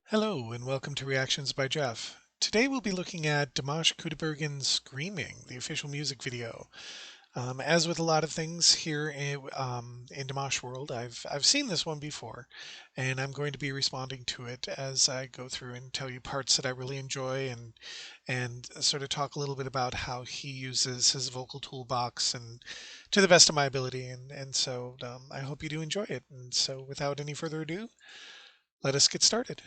Hello and welcome to Reactions by Jeff. Today we'll be looking at Dimash Screaming, the official music video. As with a lot of things here in Dimash World, I've seen this one before, and I'm going to be responding to it as I go through and tell you parts that I really enjoy and sort of talk a little bit about how he uses his vocal toolbox and to the best of my ability. And so I hope you do enjoy it. And so without any further ado, let us get started.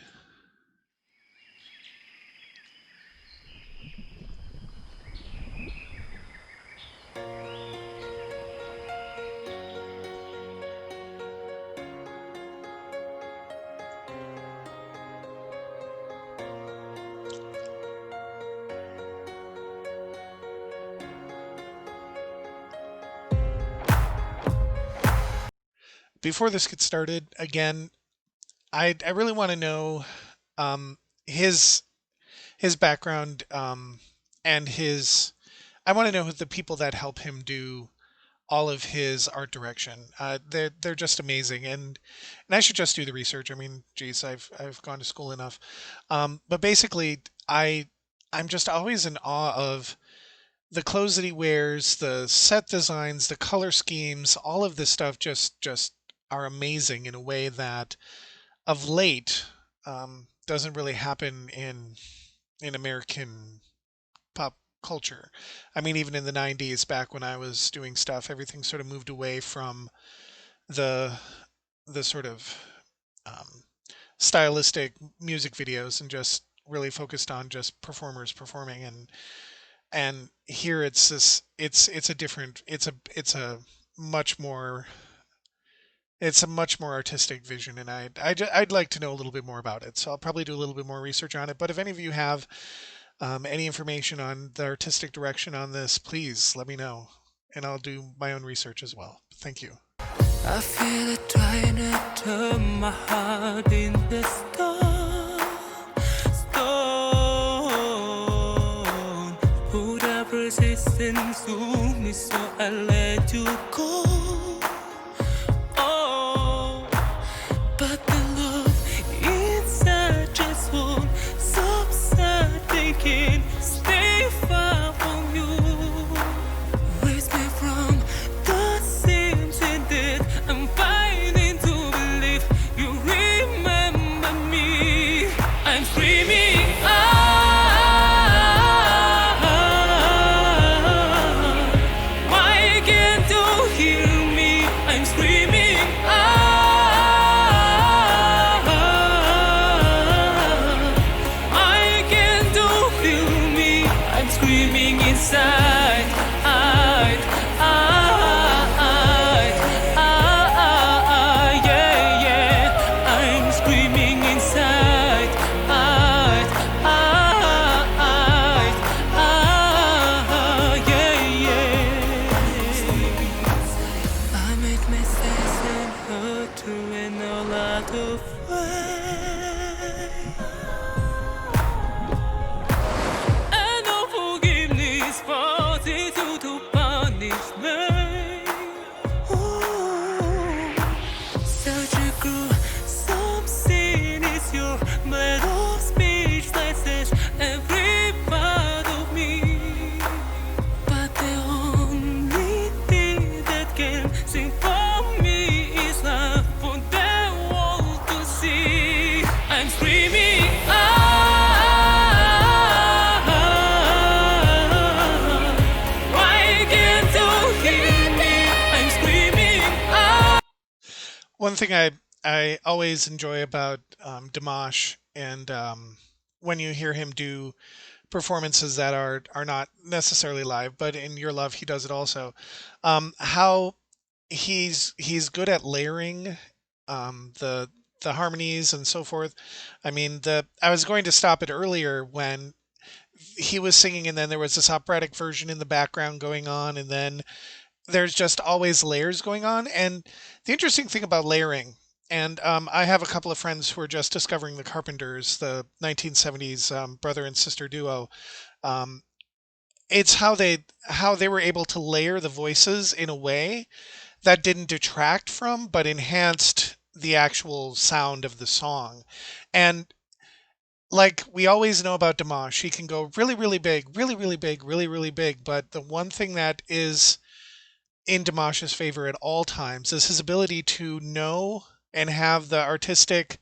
Before this gets started, again, I really want to know um, his background and his. I want to know the people that help him do all of his art direction. They're just amazing, and I should just do the research. I mean, geez, I've gone to school enough. But basically, I'm just always in awe of the clothes that he wears, the set designs, the color schemes, all of this stuff just are amazing in a way that of late doesn't really happen in American pop culture. I mean, even in the 90s, back when I was doing stuff, everything sort of moved away from the the sort of um, stylistic music videos and just really focused on just performers performing. And here it's this it's a different it's a much more it's a much more artistic vision, and I'd like to know a little bit more about it. So I'll probably do a little bit more research on it. But if any of you have any information on the artistic direction on this, please let me know, and I'll do my own research as well. Thank you. I feel it trying to turn my heart into stone. Put up resistance to me, so I let you go. Oh, but the love inside just won't subside. They can't stay far from you. Raise me from the seams and that I'm fighting to believe you remember me. I'm screaming out. Why can't you hear me? I'm screaming out. Why can't you feel me? I'm screaming inside. Yeah, yeah. I'm screaming inside. Yeah, yeah. I made mistakes and hurt you in a lot of ways. And no forgiveness forces you to punish me. Ooh, surgical, some sin is your blood of speech slices every part of me. But the only thing that can sing for me is love for the world to see. I'm screaming out. Why can't you hear me? I'm screaming out. One thing I always enjoy about Dimash, and when you hear him do performances that are not necessarily live, but in Your Love he does it also. How he's good at layering the harmonies and so forth. I mean, the I was going to stop it earlier when he was singing, and then there was this operatic version in the background going on, and then there's just always layers going on. And the interesting thing about layering, and I have a couple of friends who are just discovering the Carpenters, the 1970s brother and sister duo. Um, it's how they were able to layer the voices in a way that didn't detract from, but enhanced the actual sound of the song. And like we always know about Dimash, he can go really, really big, really, really big, really, really big. But the one thing that is in Dimash's favor at all times is his ability to know and have the artistic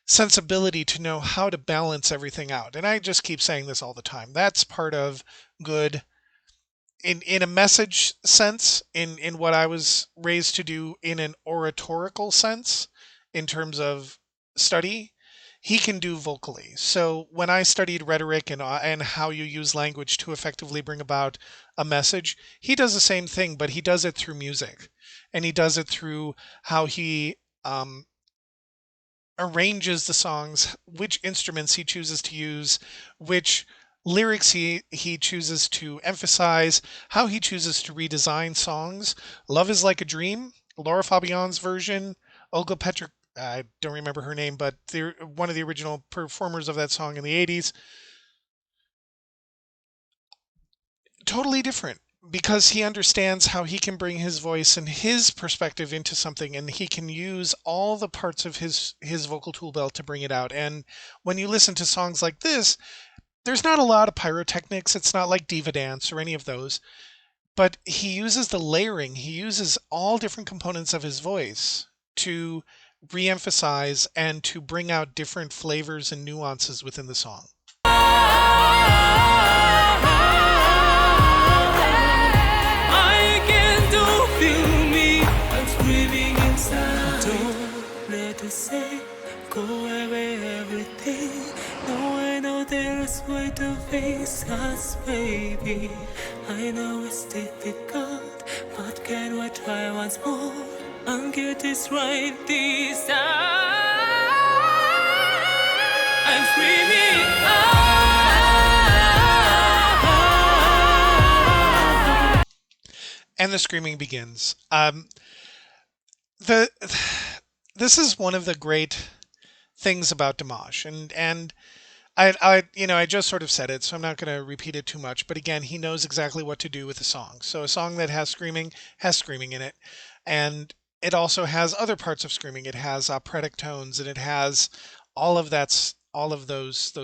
sensibility to know how to balance everything out. And I just keep saying this all the time. That's part of good in a message sense, in what I was raised to do in an oratorical sense, in terms of study, he can do vocally. So when I studied rhetoric and how you use language to effectively bring about a message, he does the same thing, but he does it through music, and he does it through how he arranges the songs, which instruments he chooses to use, which lyrics he chooses to emphasize, how he chooses to redesign songs. Love is Like a Dream, Laura Fabian's version, Olga Petrick, I don't remember her name, but one of the original performers of that song in the 80s, totally different because he understands how he can bring his voice and his perspective into something, and he can use all the parts of his vocal tool belt to bring it out. And when you listen to songs like this, there's not a lot of pyrotechnics. It's not like Diva Dance or any of those, but he uses the layering. He uses all different components of his voice to re-emphasize and to bring out different flavors and nuances within the song. I can do feel me. I'm screaming inside. Don't let us say go away everything. No, I know there's way to face us, baby. I know it's difficult, but can we try once more and get this right this time? I'm screaming And the screaming begins. The This is one of the great things about Dimash, and I just sort of said it, so I'm not going to repeat it too much. But again, he knows exactly what to do with a song. So a song that has screaming in it, and it also has other parts of screaming. It has operatic tones, and it has all of those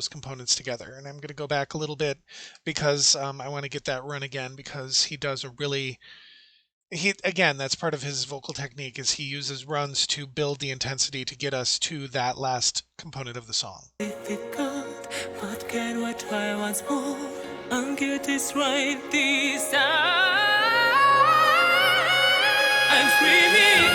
components together. And I'm going to go back a little bit because I want to get that run again because he does a really he again that's part of his vocal technique is he uses runs to build the intensity to get us to that last component of the song. difficult, but can we try once more and get this right this time? I'm screaming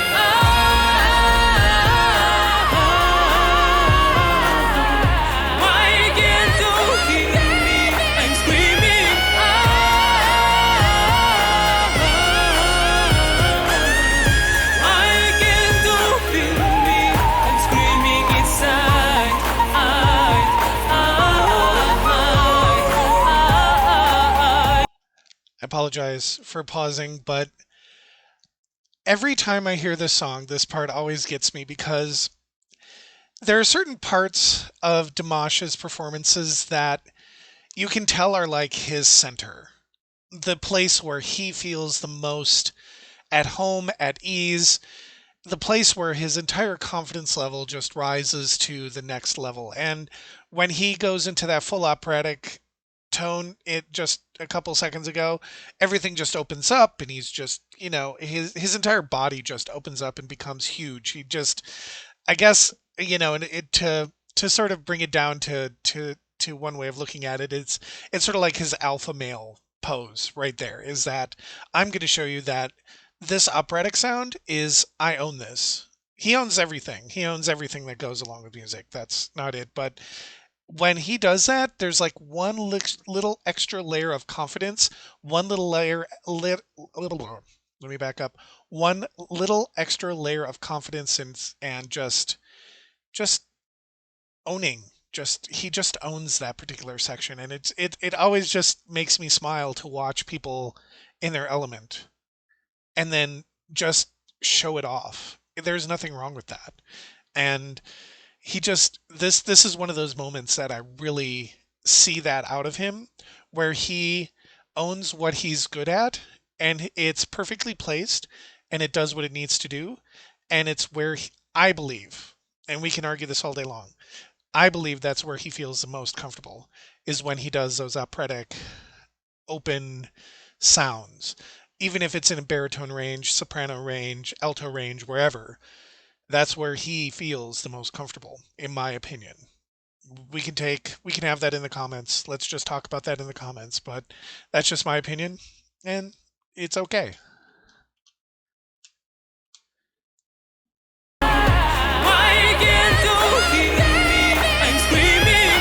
why can't you hear me? I'm screaming why can't you feel me? I'm screaming inside. I apologize for pausing, but every time I hear this song, this part always gets me because there are certain parts of Dimash's performances that you can tell are like his center, the place where he feels the most at home, at ease, the place where his entire confidence level just rises to the next level. And when he goes into that full operatic tone, it just a couple seconds ago, everything just opens up and he's just, his entire body just opens up and becomes huge. He just, I guess, and it to sort of bring it down to one way of looking at it, it's sort of like his alpha male pose right there, is that I'm going to show you that this operatic sound is I own this. He owns everything. He owns everything that goes along with music. That's not it. But when he does that, there's like one little extra layer of confidence, one little layer, little, let me back up, one little extra layer of confidence and just owning. Just he just owns that particular section, and it always just makes me smile to watch people in their element and then just show it off. There's nothing wrong with that. And he just this is one of those moments that I really see that out of him where he owns what he's good at and it's perfectly placed and it does what it needs to do. And it's where I believe, and we can argue this all day long, I believe that's where he feels the most comfortable, is when he does those operatic, open sounds. Even if it's in a baritone range, soprano range, alto range, wherever, that's where he feels the most comfortable, in my opinion. We can have that in the comments. Let's just talk about that in the comments, but that's just my opinion, and it's okay. Why can't you hear me? I'm screaming.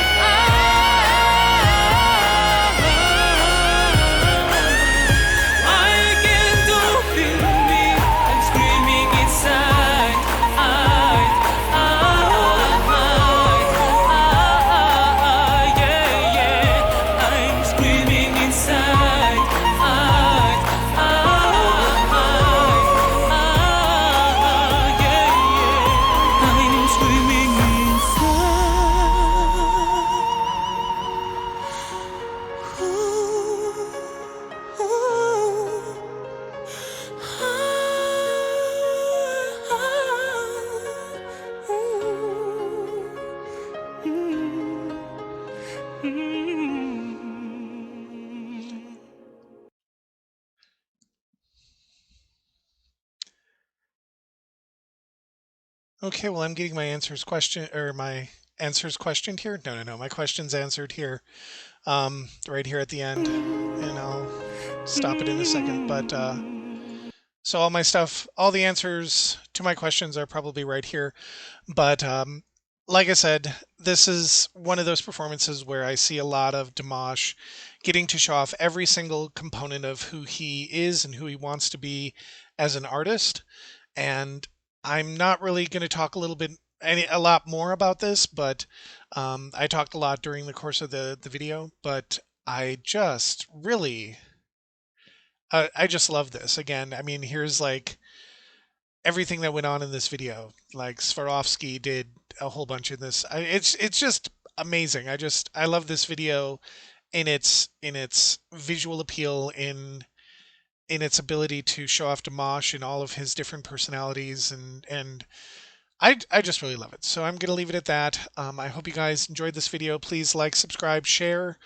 Why can't you feel me? I'm screaming inside. Yeah, yeah. I'm screaming inside. Yeah, yeah. I'm screaming inside. Okay, well, I'm getting my answers questioned here. No, no, no, my question's answered here, right here at the end, and I'll stop it in a second. But so all my stuff, all the answers to my questions are probably right here. But like I said, this is one of those performances where I see a lot of Dimash getting to show off every single component of who he is and who he wants to be as an artist. And I'm not really going to talk a lot more about this, but I talked a lot during the course of the video. But I just really, I just love this. Again, I mean, here's like everything that went on in this video. Like Swarovski did a whole bunch in this. It's just amazing. I love this video in its visual appeal, in its ability to show off Dimash in all of his different personalities, and I just really love it. So I'm going to leave it at that. I hope you guys enjoyed this video. Please like, subscribe, share.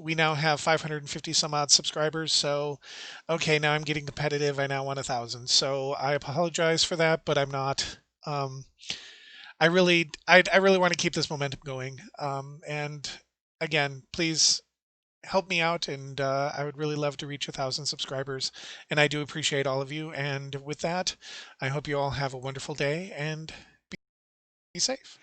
We now have 550 some odd subscribers. So, okay, now I'm getting competitive. I now want 1,000. So I apologize for that, but I'm not. I really want to keep this momentum going. And again, please help me out, and I would really love to reach 1,000 subscribers. And I do appreciate all of you. And with that, I hope you all have a wonderful day and be safe.